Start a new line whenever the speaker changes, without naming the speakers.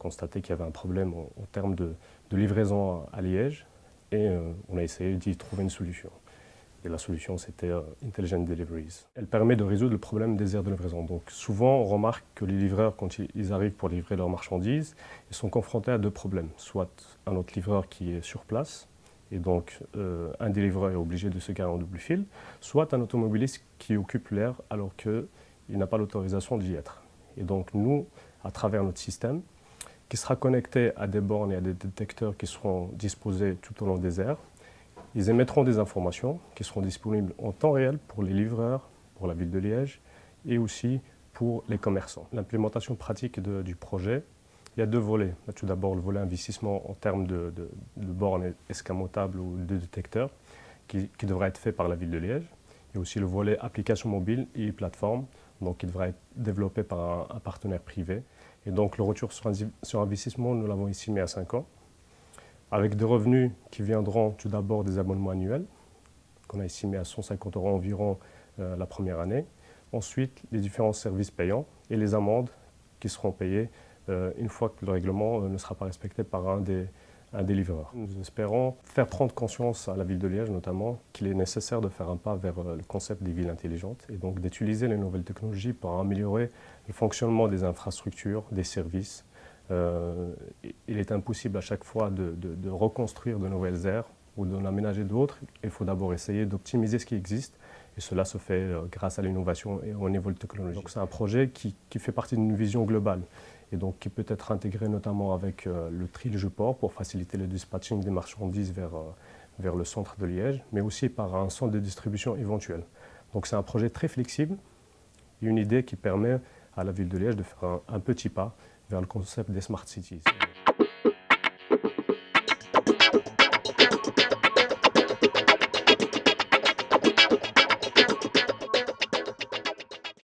constaté qu'il y avait un problème en termes de livraison à Liège et on a essayé d'y trouver une solution. Et la solution, c'était Intelligent Deliveries. Elle permet de résoudre le problème des aires de livraison. Donc souvent, on remarque que les livreurs, quand ils arrivent pour livrer leurs marchandises, ils sont confrontés à deux problèmes. Soit un autre livreur qui est sur place, et donc un des livreurs est obligé de se garer en double fil, soit un automobiliste qui occupe l'aire alors qu'il n'a pas l'autorisation d'y être. Et donc nous, à travers notre système, qui sera connecté à des bornes et à des détecteurs qui seront disposés tout au long des aires, ils émettront des informations qui seront disponibles en temps réel pour les livreurs, pour la ville de Liège et aussi pour les commerçants. L'implémentation pratique du projet, il y a deux volets. Tout d'abord, le volet investissement en termes de bornes escamotables ou de détecteurs qui devra être fait par la ville de Liège. Il y a aussi le volet application mobile et plateforme, donc qui devra être développé par un partenaire privé. Et donc le retour sur investissement, nous l'avons estimé à 5 ans, avec des revenus qui viendront tout d'abord des abonnements annuels, qu'on a estimé à 150 € environ la première année. Ensuite, les différents services payants et les amendes qui seront payées une fois que le règlement ne sera pas respecté par un des livreurs. Nous espérons faire prendre conscience à la ville de Liège notamment qu'il est nécessaire de faire un pas vers le concept des villes intelligentes et donc d'utiliser les nouvelles technologies pour améliorer le fonctionnement des infrastructures, des services. Il est impossible à chaque fois de reconstruire de nouvelles aires ou d'en aménager d'autres. Il faut d'abord essayer d'optimiser ce qui existe et cela se fait grâce à l'innovation et au niveau technologique. Donc c'est un projet qui fait partie d'une vision globale et donc qui peut être intégré notamment avec le tri-le-port pour faciliter le dispatching des marchandises vers le centre de Liège, mais aussi par un centre de distribution éventuel. Donc c'est un projet très flexible et une idée qui permet à la ville de Liège de faire un petit pas vers le concept des Smart Cities.